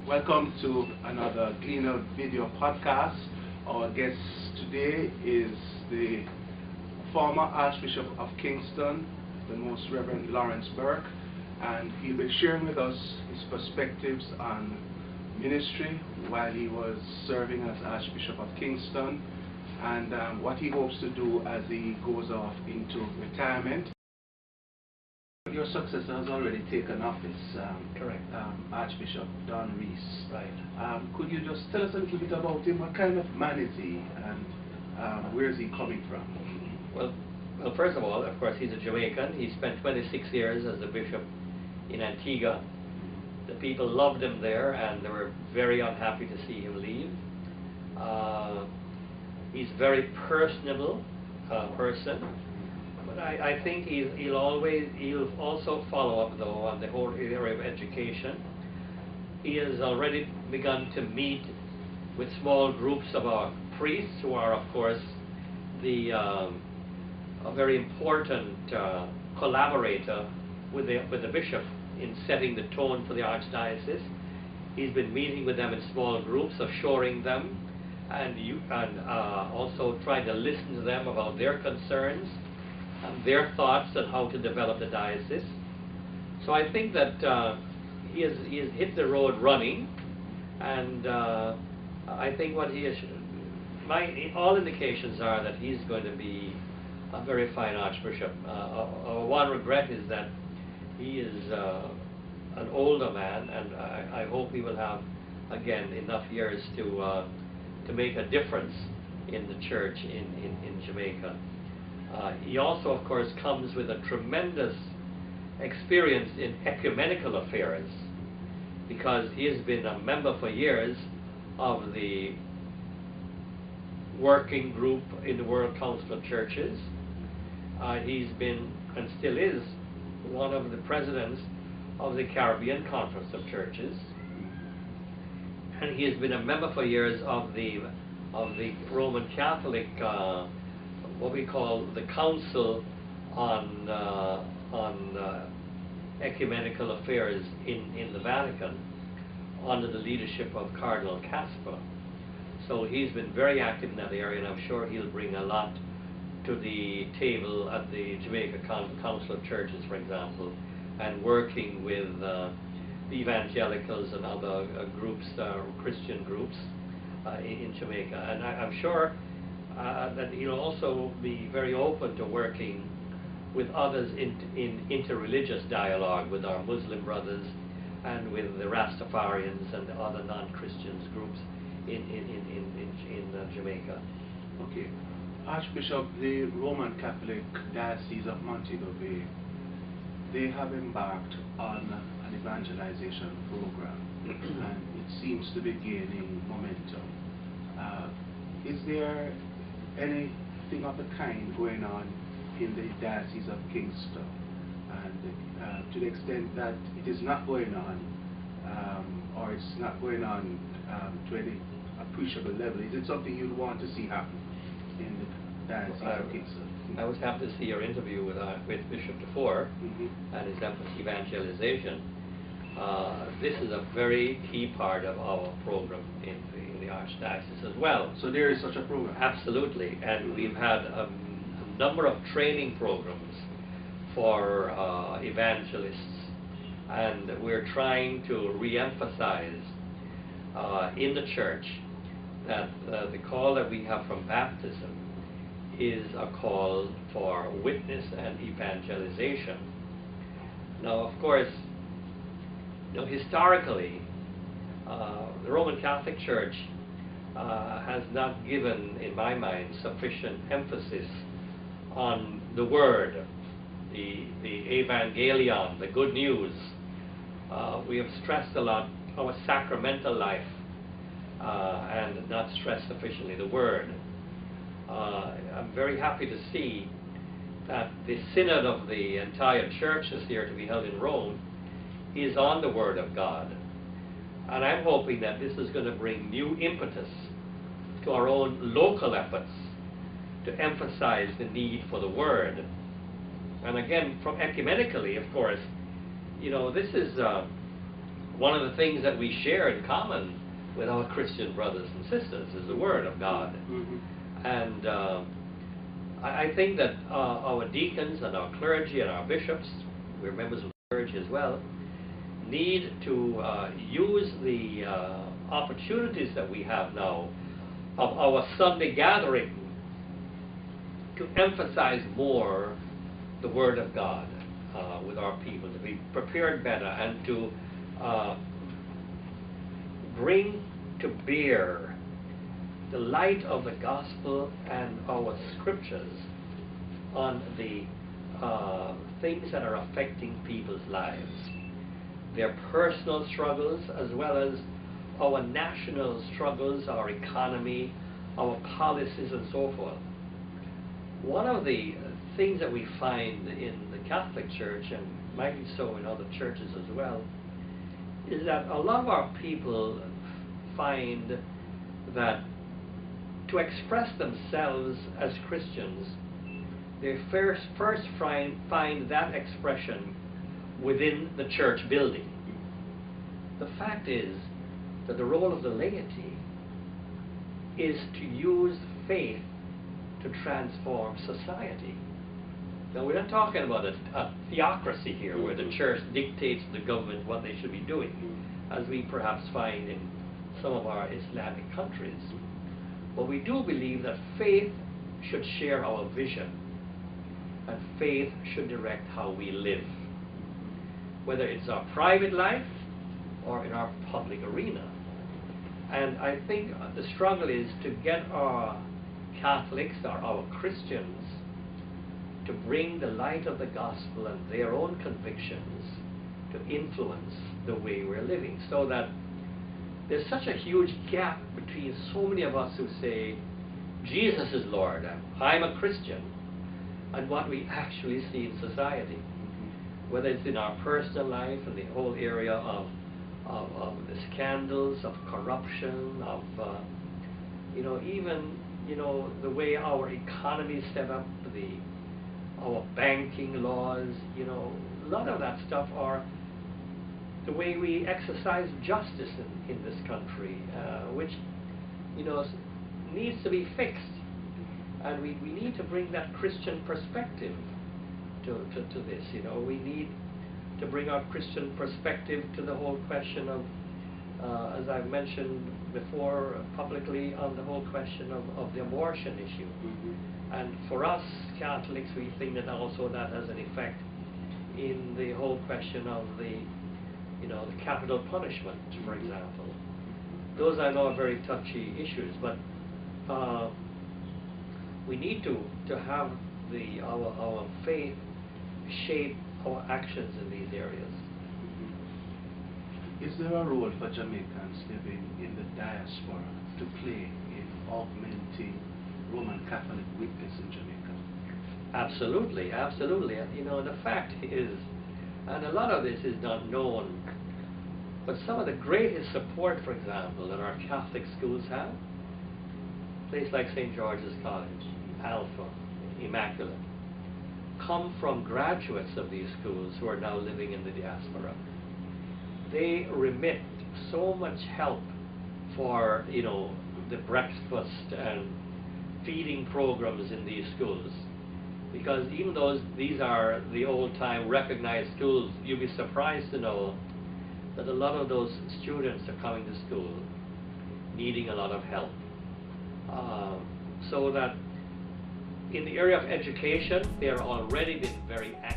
Welcome to another Gleaner video podcast. Our guest today is the former Archbishop of Kingston, the Most Reverend Lawrence Burke, and he'll be sharing with us his perspectives on ministry while he was serving as Archbishop of Kingston, and what he hopes to do as he goes off into retirement. Your successor has already taken office, Correct. Archbishop Don Rees. Right. Could you just tell us a little bit about him? What kind of man is he, and where is he coming from? Well, first of all, of course, he's a Jamaican. He spent 26 years as a bishop in Antigua. The people loved him there, and they were very unhappy to see him leave. He's a very personable person. But I think he'll also follow up, though, on the whole area of education. He has already begun to meet with small groups of our priests, who are, of course, a very important collaborator with the bishop in setting the tone for the archdiocese. He's been meeting with them in small groups, assuring them, and also trying to listen to them about their concerns and their thoughts on how to develop the diocese. So I think that he has hit the road running, and I think what he is, all indications are that he's going to be a very fine archbishop. Our one regret is that he is an older man, and I hope he will have, again, enough years to make a difference in the church in Jamaica. He also, of course, comes with a tremendous experience in ecumenical affairs, because he has been a member for years of the working group in the World Council of Churches. He's been, and still is, one of the presidents of the Caribbean Conference of Churches. And he has been a member for years of the Roman Catholic what we call the Council on Ecumenical Affairs in the Vatican, under the leadership of Cardinal Casper. So he's been very active in that area, and I'm sure he'll bring a lot to the table at the Jamaica Council of Churches, for example, and working with the evangelicals and other groups, Christian groups in Jamaica. And I'm sure that he'll also be very open to working with others in interreligious dialogue with our Muslim brothers and with the Rastafarians and the other non-Christians groups in Jamaica. Okay. Archbishop, the Roman Catholic Diocese of Montego Bay, they have embarked on an evangelization program, and it seems to be gaining momentum. Is there anything of the kind going on in the Diocese of Kingston? And to the extent that it is not going on, or it's not going on to any appreciable level, is it something you'd want to see happen in the Diocese of Kingston? I was happy to see your interview with Bishop DeFore and his emphasis evangelization. This is a very key part of our program in the Archdiocese as well. So there is such a program? Absolutely, and we've had a number of training programs for evangelists, and we're trying to re-emphasize in the church that the call that we have from baptism is a call for witness and evangelization. Now, of course, historically, the Roman Catholic Church has not given, in my mind, sufficient emphasis on the Word, the Evangelion, the good news. We have stressed a lot our sacramental life and not stressed sufficiently the Word. I'm very happy to see that the synod of the entire church this year, to be held in Rome, is on the Word of God. And I'm hoping that this is going to bring new impetus to our own local efforts to emphasize the need for the Word. And again, from ecumenically, of course, this is one of the things that we share in common with our Christian brothers and sisters is the Word of God. And I think that our deacons and our clergy and our bishops, we're members of the clergy as well, need to use the opportunities that we have now of our Sunday gathering to emphasize more the Word of God with our people, to be prepared better and to bring to bear the light of the gospel and our scriptures on the things that are affecting people's lives, their personal struggles as well as our national struggles, our economy, our policies and so forth. One of the things that we find in the Catholic Church, and might be so in other churches as well, is that a lot of our people find that to express themselves as Christians, they first find that expression within the church building. The fact is that the role of the laity is to use faith to transform society. Now, we're not talking about a theocracy here where the church dictates to the government what they should be doing, as we perhaps find in some of our Islamic countries. But we do believe that faith should share our vision, and faith should direct how we live, whether it's our private life or in our public arena. And I think the struggle is to get our Catholics or our Christians to bring the light of the gospel and their own convictions to influence the way we're living, so that there's such a huge gap between so many of us who say, Jesus is Lord, I'm a Christian, and what we actually see in society, whether it's in our personal life and the whole area of the scandals, of corruption, of even the way our economy is set up, our banking laws, a lot of that stuff are the way we exercise justice in this country, which needs to be fixed, and we need to bring that Christian perspective to this. We need to bring our Christian perspective to the whole question of, as I've mentioned before publicly, on the whole question of the abortion issue. And for us Catholics, we think that also that has an effect in the whole question of the capital punishment, for example. Those I know are very touchy issues, but we need to have our faith shape our actions in these areas. Is there a role for Jamaicans living in the diaspora to play in augmenting Roman Catholic witness in Jamaica? Absolutely, absolutely. The fact is, and a lot of this is not known, but some of the greatest support, for example, that our Catholic schools have, a place like St. George's College, Alpha, Immaculate, come from graduates of these schools who are now living in the diaspora. They remit so much help for, the breakfast and feeding programs in these schools. Because even though these are the old-time recognized schools, you'll be surprised to know that a lot of those students are coming to school needing a lot of help. So that in the area of education, they are already been very active.